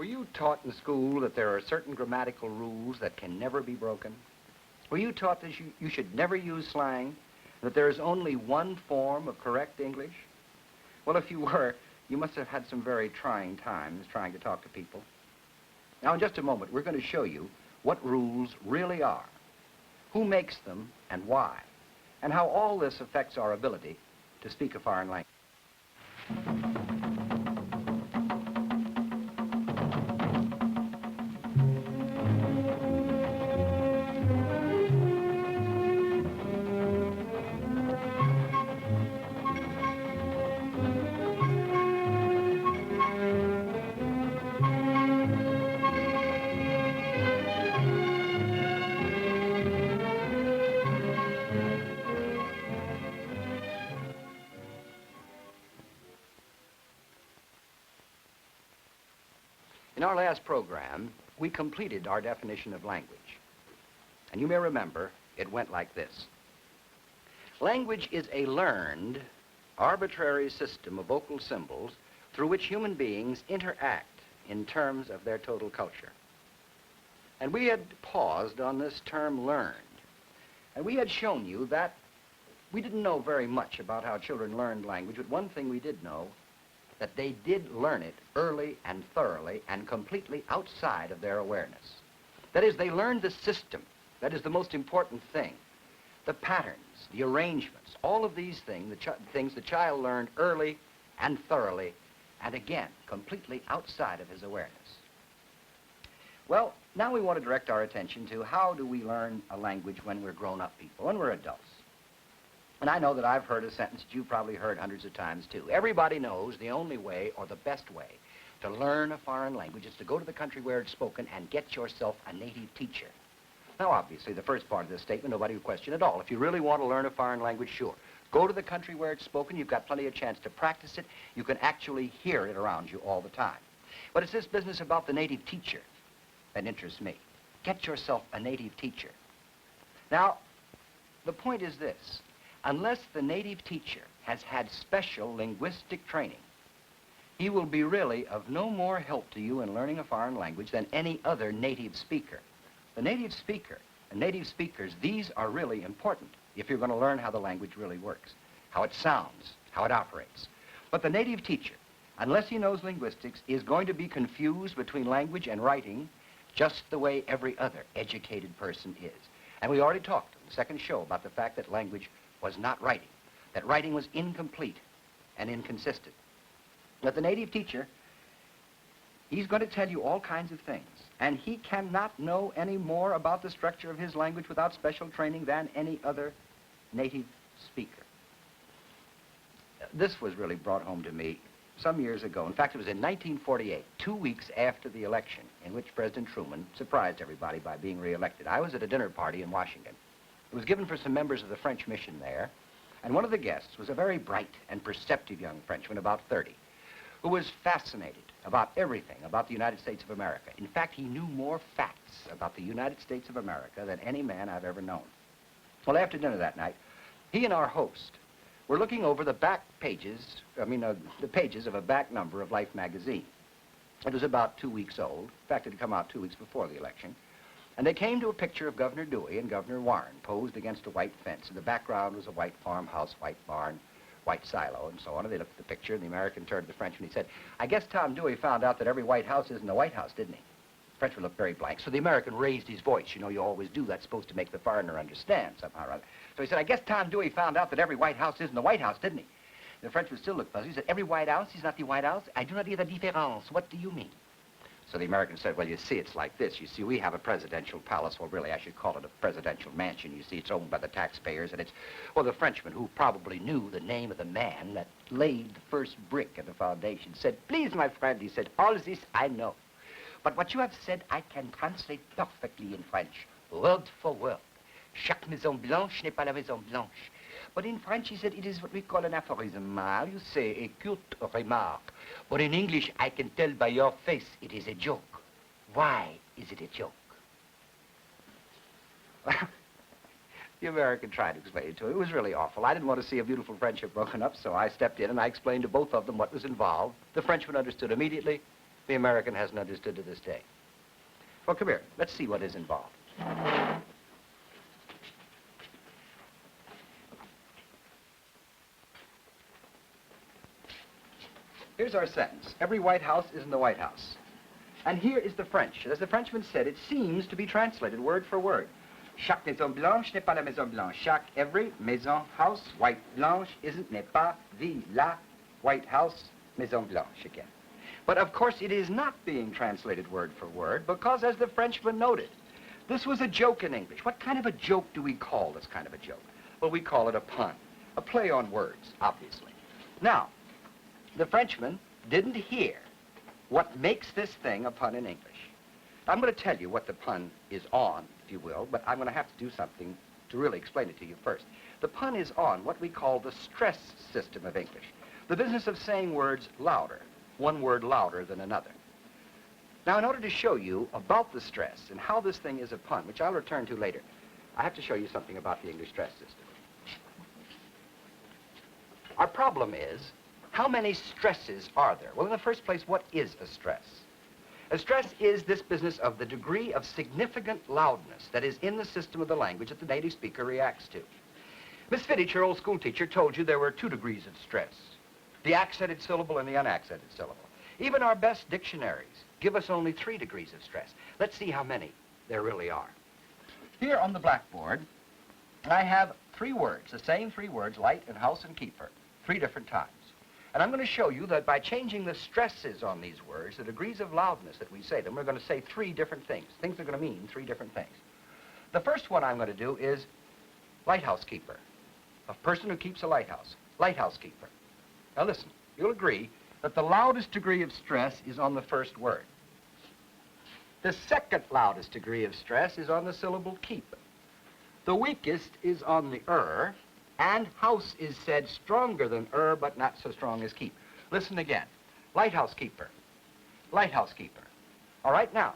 Were you taught in school that there are certain grammatical rules that can never be broken? Were you taught that you should never use slang, that there is only one form of correct English? Well, if you were, you must have had some very trying times trying to talk to people. Now, in just a moment, we're going to show you what rules really are, who makes them and why, and how all this affects our ability to speak a foreign language. In our last program, we completed our definition of language. And you may remember, it went like this. Language is a learned, arbitrary system of vocal symbols through which human beings interact in terms of their total culture. And we had paused on this term learned. And we had shown you that we didn't know very much about how children learned language, but one thing we did know, that they did learn it early and thoroughly and completely outside of their awareness. That is, they learned the system. That is the most important thing. The patterns, the arrangements, all of these things the child learned early and thoroughly, and again, completely outside of his awareness. Well, now we want to direct our attention to how do we learn a language when we're grown-up people, when we're adults. And I know that I've heard a sentence that you've probably heard hundreds of times, too. Everybody knows the only way, or the best way, to learn a foreign language is to go to the country where it's spoken and get yourself a native teacher. Now, obviously, the first part of this statement, nobody would question at all. If you really want to learn a foreign language, sure. Go to the country where it's spoken. You've got plenty of chance to practice it. You can actually hear it around you all the time. But it's this business about the native teacher that interests me. Get yourself a native teacher. Now, the point is this. Unless the native teacher has had special linguistic training, he will be really of no more help to you in learning a foreign language than any other native speaker. The native speaker and native speakers, these are really important if you're going to learn how the language really works, how it sounds, how it operates. But the native teacher, unless he knows linguistics, is going to be confused between language and writing just the way every other educated person is. And we already talked in the second show about the fact that language was not writing, that writing was incomplete and inconsistent. But the native teacher, he's going to tell you all kinds of things, and he cannot know any more about the structure of his language without special training than any other native speaker. This was really brought home to me some years ago. In fact, it was in 1948, 2 weeks after the election in which President Truman surprised everybody by being reelected. I was at a dinner party in Washington. It was given for some members of the French mission there, and one of the guests was a very bright and perceptive young Frenchman, about 30, who was fascinated about everything about the United States of America. In fact, he knew more facts about the United States of America than any man I've ever known. Well, after dinner that night, he and our host were looking over the back pages, the pages of a back number of Life magazine. It was about 2 weeks old. In fact, it had come out 2 weeks before the election. And they came to a picture of Governor Dewey and Governor Warren posed against a white fence. In the background was a white farmhouse, white barn, white silo, and so on. And they looked at the picture, and the American turned to the Frenchman. He said, "I guess Tom Dewey found out that every white house isn't a White House, didn't he?" The Frenchman looked very blank. So the American raised his voice. You know, you always do. That's supposed to make the foreigner understand somehow or other. So he said, "I guess Tom Dewey found out that every White House isn't a White House, didn't he?" The Frenchman still looked puzzled. He said, "Every White House is not the White House? I do not hear the difference. What do you mean?" So the American said, "Well, you see, it's like this. You see, we have a presidential palace. Well, really, I should call it a presidential mansion. You see, it's owned by the taxpayers, and it's..." Well, the Frenchman, who probably knew the name of the man that laid the first brick of the foundation, said, "Please, my friend," he said, "all this I know. But what you have said, I can translate perfectly in French, word for word. Chaque maison blanche n'est pas la maison blanche. But in French," he said, "it is what we call an aphorism. You say a cute remark. But in English, I can tell by your face it is a joke. Why is it a joke?" Well, the American tried to explain it to him. It was really awful. I didn't want to see a beautiful friendship broken up, so I stepped in and I explained to both of them what was involved. The Frenchman understood immediately. the American hasn't understood to this day. Well, come here. Let's see what is involved. Here's our sentence. Every White House is in the White House. And here is the French. As the Frenchman said, it seems to be translated word for word. Chaque maison blanche n'est pas la maison blanche. Every maison house, white blanche, n'est pas la White House, maison blanche again. But of course it is not being translated word for word because, as the Frenchman noted, this was a joke in English. What kind of a joke do we call this kind of a joke? Well, we call it a pun, a play on words, obviously. Now, the Frenchman didn't hear what makes this thing a pun in English. I'm going to tell you what the pun is on, if you will, but I'm going to have to do something to really explain it to you first. The pun is on what we call the stress system of English, the business of saying words louder, one word louder than another. Now, in order to show you about the stress and how this thing is a pun, which I'll return to later, I have to show you something about the English stress system. Our problem is, how many stresses are there? Well, in the first place, what is a stress? A stress is this business of the degree of significant loudness that is in the system of the language that the native speaker reacts to. Miss Fittich, your old school teacher, told you there were 2 degrees of stress, the accented syllable and the unaccented syllable. Even our best dictionaries give us only 3 degrees of stress. Let's see how many there really are. Here on the blackboard, I have 3 words, the same 3 words, light and house and keeper, 3 different times. And I'm going to show you that by changing the stresses on these words, the degrees of loudness that we say them, we're going to say 3 different things. Things are going to mean 3 different things. The first one I'm going to do is lighthouse keeper, a person who keeps a lighthouse, lighthouse keeper. Now listen, you'll agree that the loudest degree of stress is on the first word. The second loudest degree of stress is on the syllable keep. The weakest is on the and house is said stronger than but not so strong as keep. Listen again. Lighthouse keeper. Lighthouse keeper. All right, now,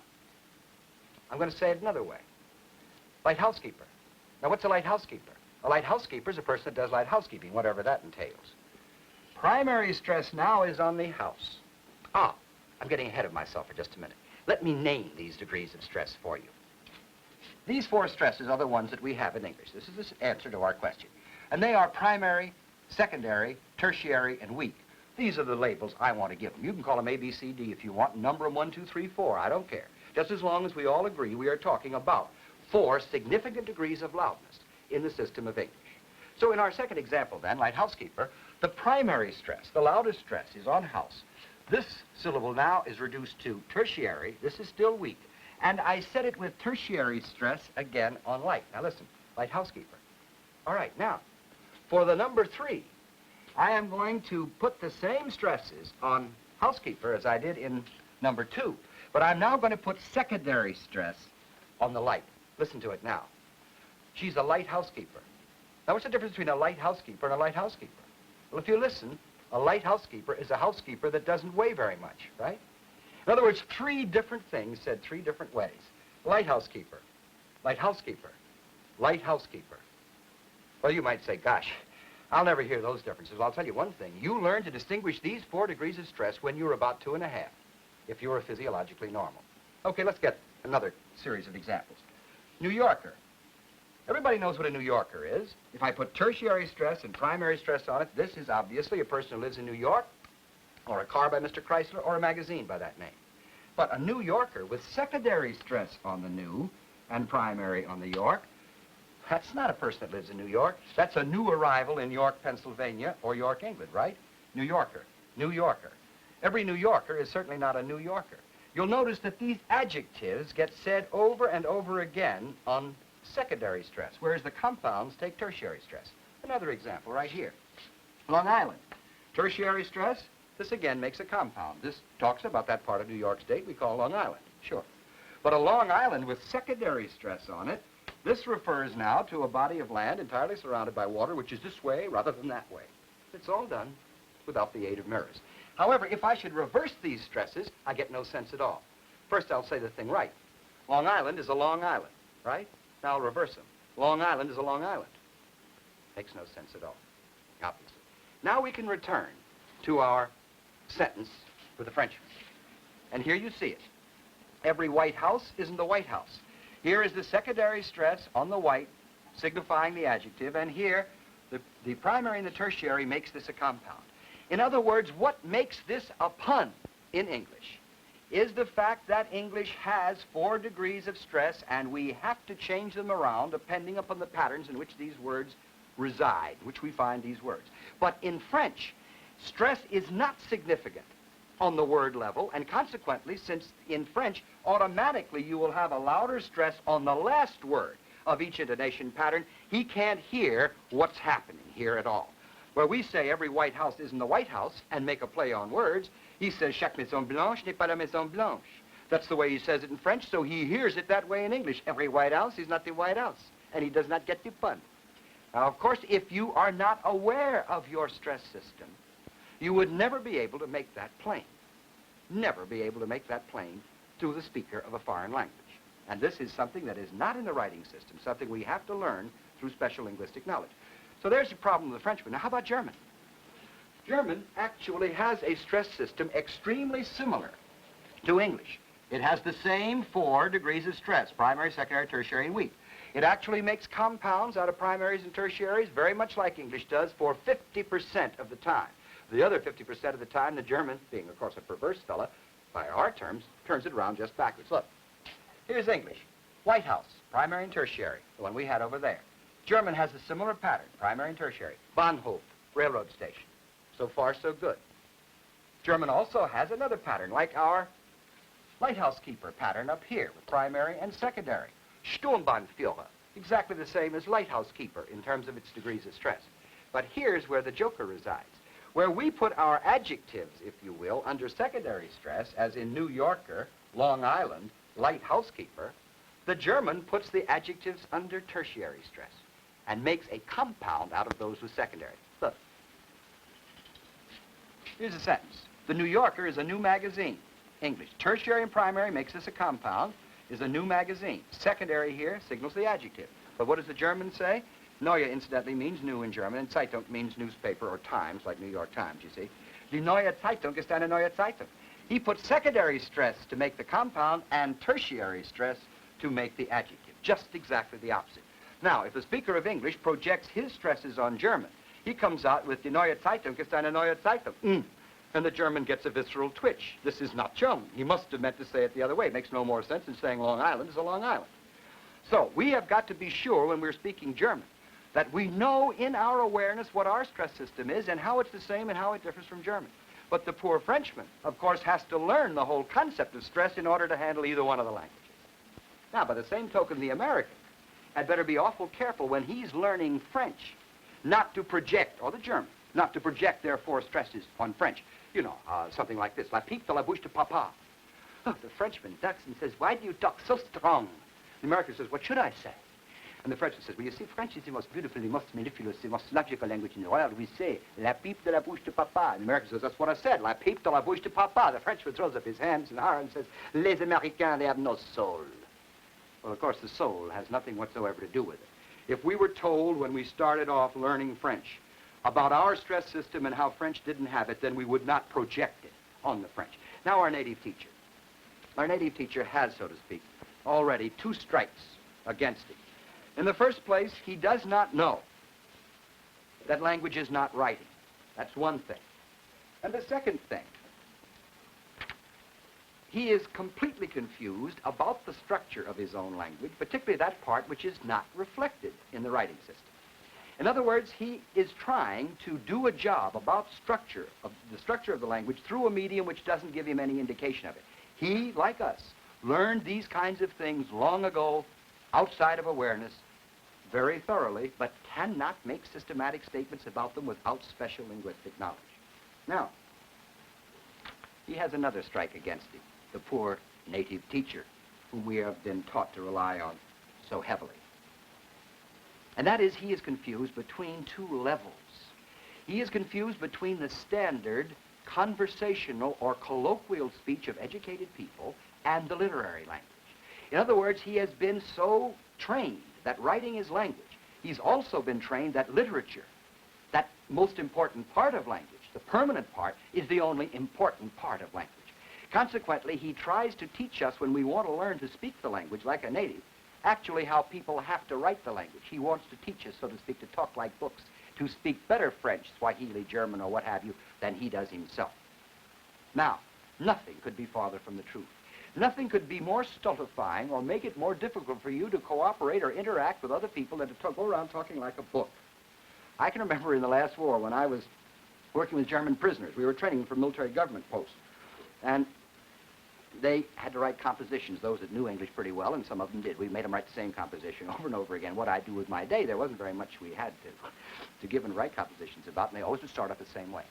I'm going to say it another way. Lighthouse keeper. Now, what's a lighthouse keeper? A lighthouse keeper is a person that does light housekeeping, whatever that entails. Primary stress now is on the house. I'm getting ahead of myself for just a minute. Let me name these degrees of stress for you. These 4 stresses are the ones that we have in English. This is the answer to our question. And they are primary, secondary, tertiary, and weak. These are the labels I want to give them. You can call them A, B, C, D if you want, number them 1, 2, 3, 4. I don't care. Just as long as we all agree we are talking about 4 significant degrees of loudness in the system of English. So in our second example then, light housekeeper, the primary stress, the loudest stress, is on house. This syllable now is reduced to tertiary. This is still weak. And I set it with tertiary stress again on light. Now listen, light housekeeper. All right, now, for the number 3, I am going to put the same stresses on housekeeper as I did in number 2. But I'm now going to put secondary stress on the light. Listen to it now. She's a light housekeeper. Now, what's the difference between a light housekeeper and a light housekeeper? Well, if you listen, a light housekeeper is a housekeeper that doesn't weigh very much, right? In other words, 3 different things said 3 different ways. Light housekeeper, light housekeeper, light housekeeper. Well, you might say, gosh, I'll never hear those differences. I'll tell you one thing. You learn to distinguish these 4 degrees of stress when you're about 2.5, if you're physiologically normal. Okay, let's get another series of examples. New Yorker. Everybody knows what a New Yorker is. If I put tertiary stress and primary stress on it, this is obviously a person who lives in New York, or a car by Mr. Chrysler, or a magazine by that name. But a New Yorker with secondary stress on the new and primary on the York, that's not a person that lives in New York. That's a new arrival in York, Pennsylvania, or York, England, right? New Yorker, New Yorker. Every New Yorker is certainly not a New Yorker. You'll notice that these adjectives get said over and over again on secondary stress, whereas the compounds take tertiary stress. Another example right here. Long Island. Tertiary stress, this again makes a compound. This talks about that part of New York State we call Long Island, sure. But a Long Island with secondary stress on it, this refers now to a body of land entirely surrounded by water, which is this way rather than that way. It's all done without the aid of mirrors. However, if I should reverse these stresses, I get no sense at all. First, I'll say the thing right. Long Island is a Long Island, right? Now I'll reverse them. Long Island is a Long Island. Makes no sense at all, obviously. Now we can return to our sentence with the Frenchman. And here you see it. Every white house isn't the White House. Here is the secondary stress on the white, signifying the adjective, and here the primary and the tertiary makes this a compound. In other words, what makes this a pun in English is the fact that English has 4 degrees of stress, and we have to change them around depending upon the patterns in which these words reside, which we find these words. But in French, stress is not significant on the word level, and consequently, since in French, automatically you will have a louder stress on the last word of each intonation pattern, he can't hear what's happening here at all. Where we say every White House isn't the White House and make a play on words, he says chaque maison blanche n'est pas la maison blanche. That's the way he says it in French, so he hears it that way in English. Every White House is not the White House, and he does not get the pun. Now, of course, if you are not aware of your stress system, you would never be able to make that plain. Never be able to make that plain to the speaker of a foreign language. And this is something that is not in the writing system, something we have to learn through special linguistic knowledge. So there's the problem with the Frenchman. Now, how about German? German actually has a stress system extremely similar to English. It has the same 4 degrees of stress, primary, secondary, tertiary, and weak. It actually makes compounds out of primaries and tertiaries, very much like English does, for 50% of the time. The other 50% of the time, the German, being, of course, a perverse fella, by our terms, turns it around just backwards. Look, here's English. White House, primary and tertiary, the one we had over there. German has a similar pattern, primary and tertiary. Bahnhof, railroad station. So far, so good. German also has another pattern, like our lighthouse keeper pattern up here, with primary and secondary. Sturmbannführer, exactly the same as lighthouse keeper in terms of its degrees of stress. But here's where the joker resides. Where we put our adjectives, if you will, under secondary stress, as in New Yorker, Long Island, light housekeeper, the German puts the adjectives under tertiary stress and makes a compound out of those with secondary. Look. Here's a sentence. The New Yorker is a new magazine. English. Tertiary and primary makes this a compound, is a new magazine. Secondary here signals the adjective. But what does the German say? Neue, incidentally, means new in German, and Zeitung means newspaper or Times, like New York Times, you see. Die Neue Zeitung ist eine neue Zeitung. He puts secondary stress to make the compound and tertiary stress to make the adjective. Just exactly the opposite. Now, if the speaker of English projects his stresses on German, he comes out with Die Neue Zeitung ist eine neue Zeitung. And the German gets a visceral twitch. This is not German. He must have meant to say it the other way. It makes no more sense than saying Long Island is a Long Island. So we have got to be sure when we're speaking German that we know in our awareness what our stress system is and how it's the same and how it differs from German. But the poor Frenchman, of course, has to learn the whole concept of stress in order to handle either one of the languages. Now, by the same token, the American had better be awful careful when he's learning French not to project, or the German, not to project their 4 stresses on French. You know, something like this. La pipe de la bouche de papa. Oh, the Frenchman ducks and says, why do you talk so strong? The American says, what should I say? And the Frenchman says, well, you see, French is the most beautiful, the most mellifluous, the most logical language in the world. We say, la pipe de la bouche de papa. And the American says, that's what I said, la pipe de la bouche de papa. The Frenchman throws up his hands and and says, les Américains, they have no soul. Well, of course, the soul has nothing whatsoever to do with it. If we were told when we started off learning French about our stress system and how French didn't have it, then we would not project it on the French. Now, our native teacher. Our native teacher has, so to speak, already 2 strikes against it. In the first place, he does not know that language is not writing. That's one thing. And the second thing, he is completely confused about the structure of his own language, particularly that part which is not reflected in the writing system. In other words, he is trying to do a job about the structure of the language through a medium which doesn't give him any indication of it. He, like us, learned these kinds of things long ago, outside of awareness, very thoroughly, but cannot make systematic statements about them without special linguistic knowledge. Now, he has another strike against him, the poor native teacher, whom we have been taught to rely on so heavily. And that is, he is confused between 2 levels. He is confused between the standard conversational or colloquial speech of educated people and the literary language. In other words, he has been so trained that writing is language. He's also been trained that literature, that most important part of language, the permanent part, is the only important part of language. Consequently, he tries to teach us when we want to learn to speak the language like a native, actually how people have to write the language. He wants to teach us, so to speak, to talk like books, to speak better French, Swahili, German, or what have you, than he does himself. Now, nothing could be farther from the truth. Nothing could be more stultifying or make it more difficult for you to cooperate or interact with other people than to go around talking like a book. I can remember in the last war when I was working with German prisoners. We were training them for military government posts. And they had to write compositions, those that knew English pretty well, and some of them did. We made them write the same composition over and over again. What I'd do with my day, there wasn't very much we had to give and write compositions about, and they always would start up the same way.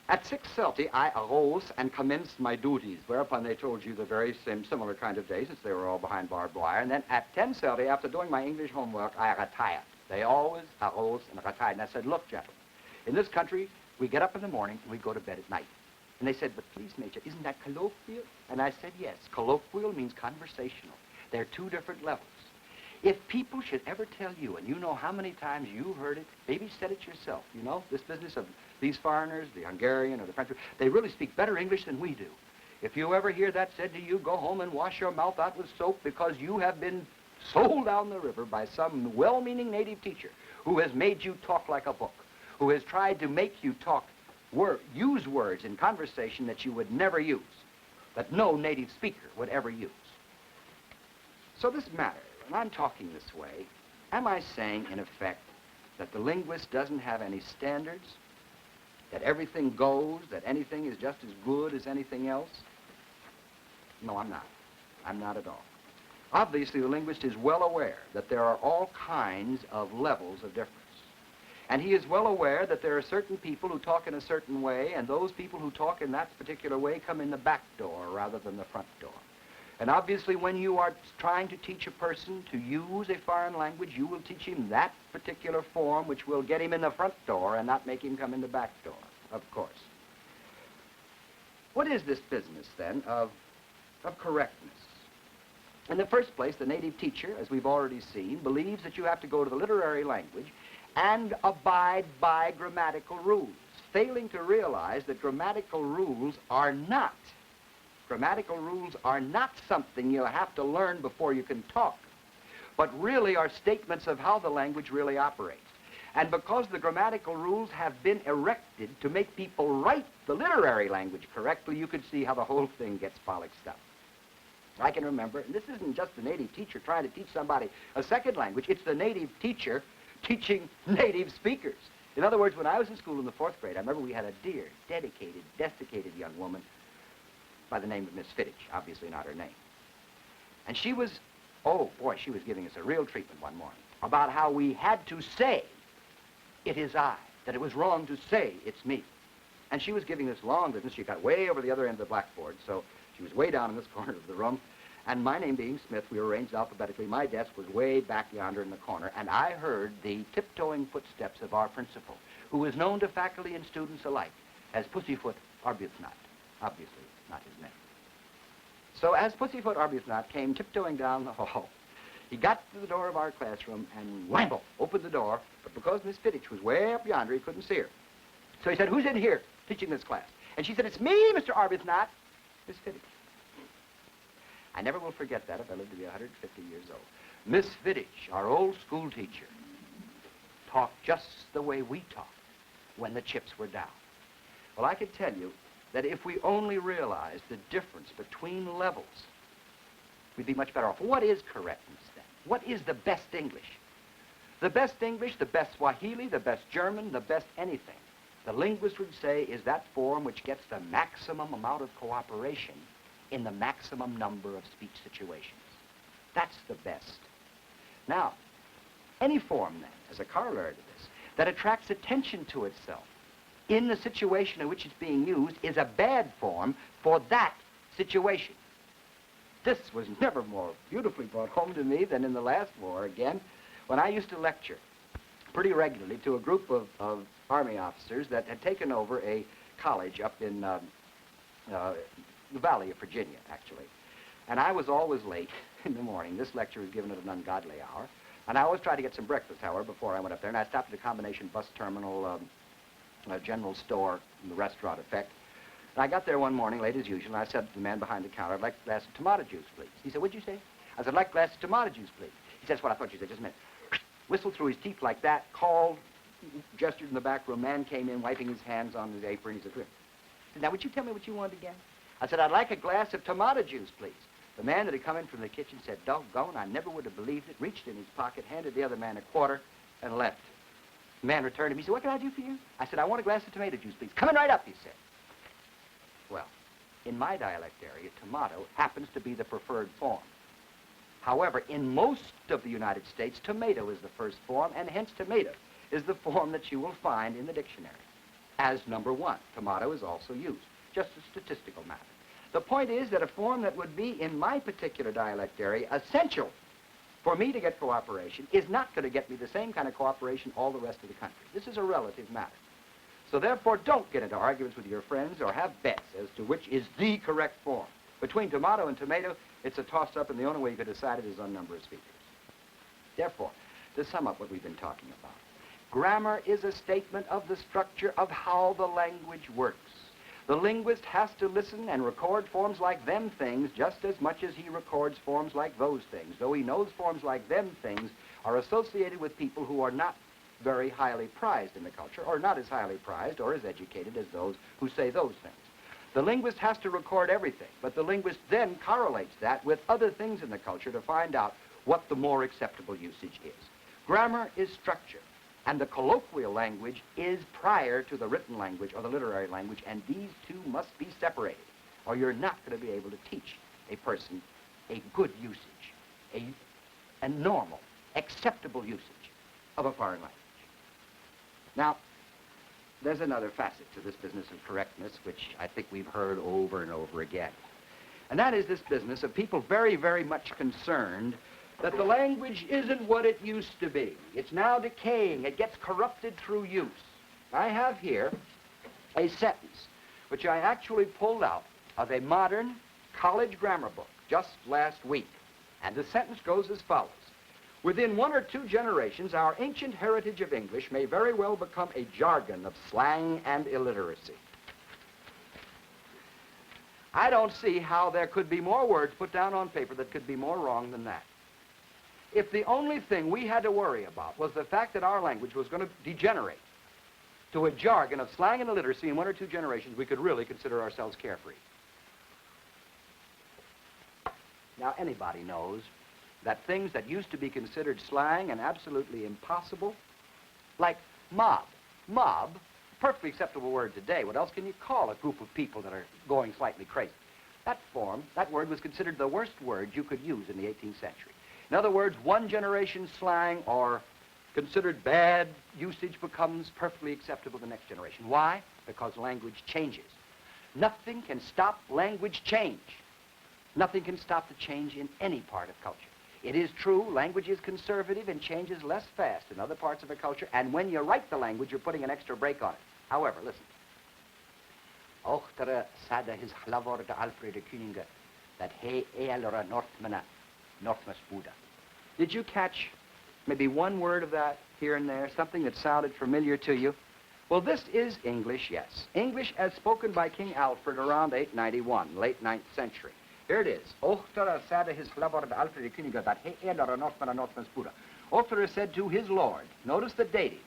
At 6:30, I arose and commenced my duties, whereupon they told you the very similar kind of day, since they were all behind barbed wire. And then at 10:30, after doing my English homework, I retired. They always arose and retired. And I said, look, gentlemen, in this country, we get up in the morning and we go to bed at night. And they said, but please, Major, isn't that colloquial? And I said, yes. Colloquial means conversational. They're two different levels. If people should ever tell you, and you know how many times you heard it, maybe said it yourself, you know, this business of these foreigners, the Hungarian or the French, they really speak better English than we do. If you ever hear that said to you, go home and wash your mouth out with soap because you have been sold down the river by some well-meaning native teacher who has made you talk like a book, who has tried to make you talk, use words in conversation that you would never use, that no native speaker would ever use. So this matter, when I'm talking this way, am I saying, in effect, that the linguist doesn't have any standards, that everything goes, that anything is just as good as anything else? No, I'm not. I'm not at all. Obviously, the linguist is well aware that there are all kinds of levels of difference. And he is well aware that there are certain people who talk in a certain way, and those people who talk in that particular way come in the back door rather than the front door. And obviously, when you are trying to teach a person to use a foreign language, you will teach him that particular form which will get him in the front door and not make him come in the back door, of course. What is this business, then, of correctness? In the first place, the native teacher, as we've already seen, believes that you have to go to the literary language and abide by grammatical rules, failing to realize that grammatical rules are not something you'll have to learn before you can talk, but really are statements of how the language really operates. And because the grammatical rules have been erected to make people write the literary language correctly, you could see how the whole thing gets bollocksed up. I can remember, and this isn't just the native teacher trying to teach somebody a second language, it's the native teacher teaching native speakers. In other words, when I was in school in the 4th grade, I remember we had a dear, dedicated, desiccated young woman by the name of Miss Fittich, obviously not her name. And she was, oh boy, she was giving us a real treatment one morning about how we had to say, it is I, that it was wrong to say, it's me. And she was giving this long business. She got way over the other end of the blackboard, so she was way down in this corner of the room. And my name being Smith, we were arranged alphabetically. My desk was way back yonder in the corner, and I heard the tiptoeing footsteps of our principal, who was known to faculty and students alike as Pussyfoot Arbuthnot, obviously not his name. So as Pussyfoot Arbuthnot came tiptoeing down the hall, he got to the door of our classroom and whamble, opened the door, but because Miss Fittich was way up yonder, he couldn't see her. So he said, who's in here teaching this class? And she said, it's me, Mr. Arbuthnot, Miss Fittich. I never will forget that if I live to be 150 years old. Miss Fittich, our old school teacher, talked just the way we talked when the chips were down. Well, I could tell you that if we only realized the difference between levels, we'd be much better off. What is correctness, then? What is the best English? The best English, the best Swahili, the best German, the best anything, the linguist would say is that form which gets the maximum amount of cooperation in the maximum number of speech situations. That's the best. Now, any form, then, as a corollary to this, that attracts attention to itself in the situation in which it's being used is a bad form for that situation. This was never more beautifully brought home to me than in the last war, again, when I used to lecture pretty regularly to a group of Army officers that had taken over a college up in the Valley of Virginia, actually. And I was always late in the morning. This lecture was given at an ungodly hour. And I always tried to get some breakfast, however, before I went up there. And I stopped at a combination bus terminal, a general store, and the restaurant effect. And I got there one morning, late as usual, and I said to the man behind the counter, I'd like a glass of tomato juice, please. He said, what'd you say? I said, I'd like a glass of tomato juice, please. He said, that's what I thought you said, just a minute. Whistled through his teeth like that, called, gestured in the back room. Man came in, wiping his hands on his apron. He said, now, would you tell me what you wanted again? I said, I'd like a glass of tomato juice, please. The man that had come in from the kitchen said, doggone, I never would have believed it, reached in his pocket, handed the other man a quarter, and left. The man returned to me. He said, what can I do for you? I said, I want a glass of tomato juice, please. Coming right up, he said. Well, in my dialect area, tomato happens to be the preferred form. However, in most of the United States, tomato is the first form, and hence tomato is the form that you will find in the dictionary as number one. Tomato is also used, just a statistical matter. The point is that a form that would be, in my particular dialect area, essential for me to get cooperation is not going to get me the same kind of cooperation all the rest of the country. This is a relative matter. So therefore, don't get into arguments with your friends or have bets as to which is the correct form. Between tomato and tomato, it's a toss-up, and the only way you can decide it is on number of speakers. Therefore, to sum up what we've been talking about, grammar is a statement of the structure of how the language works. The linguist has to listen and record forms like them things just as much as he records forms like those things, though he knows forms like them things are associated with people who are not very highly prized in the culture, or not as highly prized or as educated as those who say those things. The linguist has to record everything, but the linguist then correlates that with other things in the culture to find out what the more acceptable usage is. Grammar is structure, and the colloquial language is prior to the written language or the literary language, and these two must be separated, or you're not going to be able to teach a person a good usage, a normal, acceptable usage of a foreign language. Now, there's another facet to this business of correctness, which I think we've heard over and over again. And that is this business of people very, very much concerned that the language isn't what it used to be. It's now decaying. It gets corrupted through use. I have here a sentence which I actually pulled out of a modern college grammar book just last week. And the sentence goes as follows. Within 1 or 2 generations, our ancient heritage of English may very well become a jargon of slang and illiteracy. I don't see how there could be more words put down on paper that could be more wrong than that. If the only thing we had to worry about was the fact that our language was going to degenerate to a jargon of slang and illiteracy in 1 or 2 generations, we could really consider ourselves carefree. Now, anybody knows that things that used to be considered slang and absolutely impossible, like mob, perfectly acceptable word today. What else can you call a group of people that are going slightly crazy? That word was considered the worst word you could use in the 18th century. In other words, 1 generation slang or considered bad usage becomes perfectly acceptable the next generation. Why? Because language changes. Nothing can stop language change. Nothing can stop the change in any part of culture. It is true, language is conservative and changes less fast in other parts of a culture, and when you write the language, you're putting an extra brake on it. However, listen. Ochtere sada his hlavor de Alfred Kuninga, that he ealora Northmas Buddha. Did you catch maybe one word of that here and there, something that sounded familiar to you? Well, this is English, yes. English as spoken by King Alfred around 891, late 9th century. Here it is. Ochtere sada his hlavor de Alfred Kuninga, that he ealora Northmas Buddha. Ochtere said to his lord, notice the dative,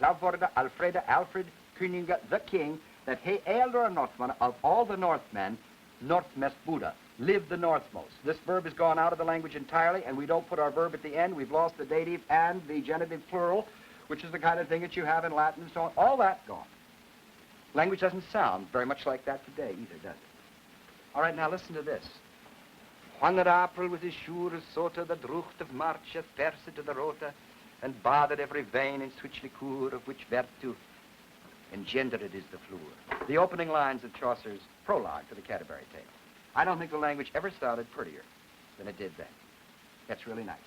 hlavor de Alfred Kuninga, the king, that he ealora Northman, of all the Northmen, Northmest Buddha, lived the northmost. This verb has gone out of the language entirely, and we don't put our verb at the end. We've lost the dative and the genitive plural, which is the kind of thing that you have in Latin and so on. All that gone. Language doesn't sound very much like that today either, does it? All right, now listen to this. Wanneer April with his sure sota, the drucht of March, perse to the rota, and bathed every vein in switch liqueur, of which virtue engendered is the fluor. The opening lines of Chaucer's prologue to the Canterbury Tale. I don't think the language ever sounded prettier than it did then. That's really nice.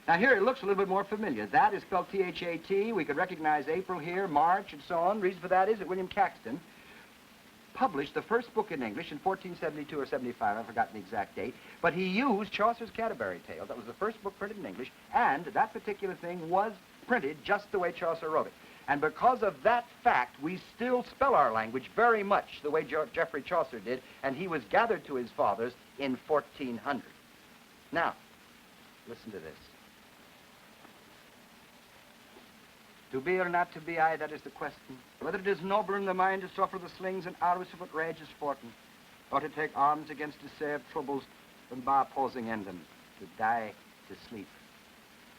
Now here it looks a little bit more familiar. That is spelled T-H-A-T. We could recognize April here, March, and so on. Reason for that is that William Caxton published the first book in English in 1472 or 75, I've forgotten the exact date, but he used Chaucer's Canterbury Tales. That was the first book printed in English, and that particular thing was printed just the way Chaucer wrote it. And because of that fact, we still spell our language very much the way Geoffrey Chaucer did, and he was gathered to his fathers in 1400. Now, listen to this. To be or not to be, aye, that is the question. Whether it is noble in the mind to suffer the slings and arrows of outrageous fortune, or to take arms against to save troubles and by opposing end them, to die, to sleep.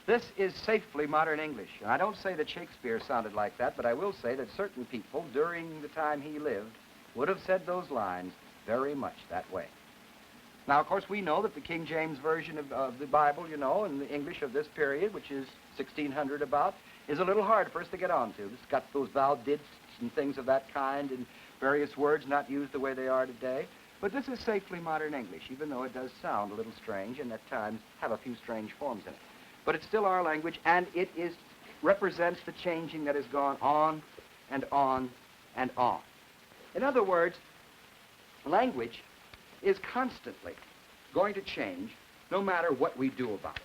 This is safely modern English. And I don't say that Shakespeare sounded like that, but I will say that certain people during the time he lived would have said those lines very much that way. Now, of course, we know that the King James Version of the Bible, you know, in the English of this period, which is 1600 about, is a little hard for us to get onto. It's got those thou didst and things of that kind and various words not used the way they are today. But this is safely modern English, even though it does sound a little strange and at times have a few strange forms in it. But it's still our language, and it represents the changing that has gone on and on and on. In other words, language is constantly going to change no matter what we do about it.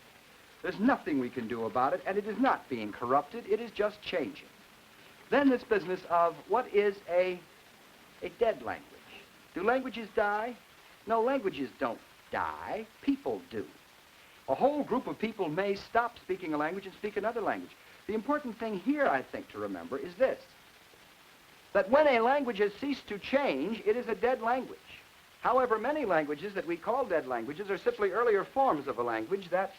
There's nothing we can do about it, and it is not being corrupted. It is just changing. Then this business of what is a dead language. Do languages die? No, languages don't die. People do. A whole group of people may stop speaking a language and speak another language. The important thing here, I think, to remember is this, that when a language has ceased to change, it is a dead language. However, many languages that we call dead languages are simply earlier forms of a language that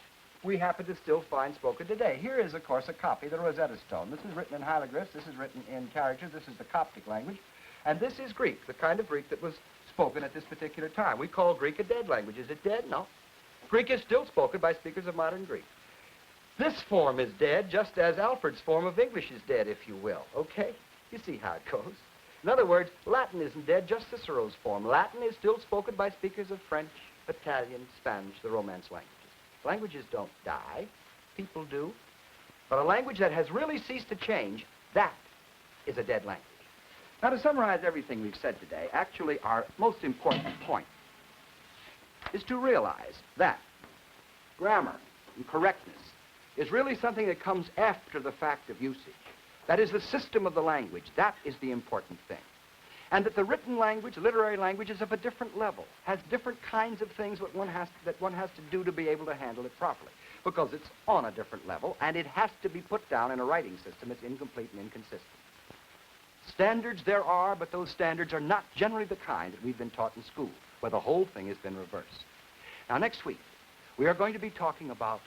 we happen to still find spoken today. Here is, of course, a copy of the Rosetta Stone. This is written in hieroglyphs. This is written in characters. This is the Coptic language. And this is Greek, the kind of Greek that was spoken at this particular time. We call Greek a dead language. Is it dead? No. Greek is still spoken by speakers of modern Greek. This form is dead, just as Alfred's form of English is dead, if you will. Okay? You see how it goes. In other words, Latin isn't dead, just Cicero's form. Latin is still spoken by speakers of French, Italian, Spanish, the Romance languages. Languages don't die. People do. But a language that has really ceased to change, that is a dead language. Now, to summarize everything we've said today, actually our most important point is to realize that grammar and correctness is really something that comes after the fact of usage. That is the system of the language. That is the important thing. And that the written language, literary language, is of a different level, has different kinds of things that one has to do to be able to handle it properly, because it's on a different level, and it has to be put down in a writing system that's incomplete and inconsistent. Standards there are, but those standards are not generally the kind that we've been taught in school, where the whole thing has been reversed. Now, next week, we are going to be talking about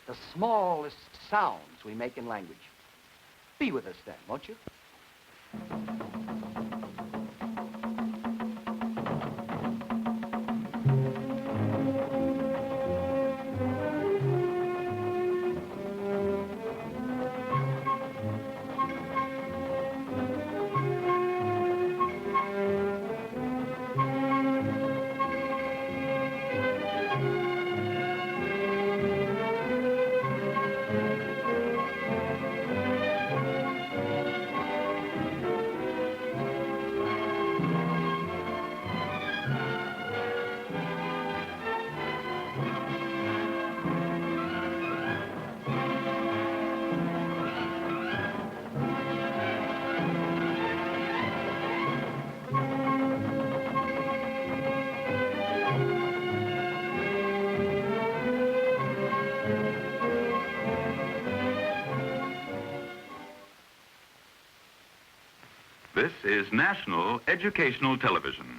the smallest sounds we make in language. Be with us then, won't you? This is National Educational Television.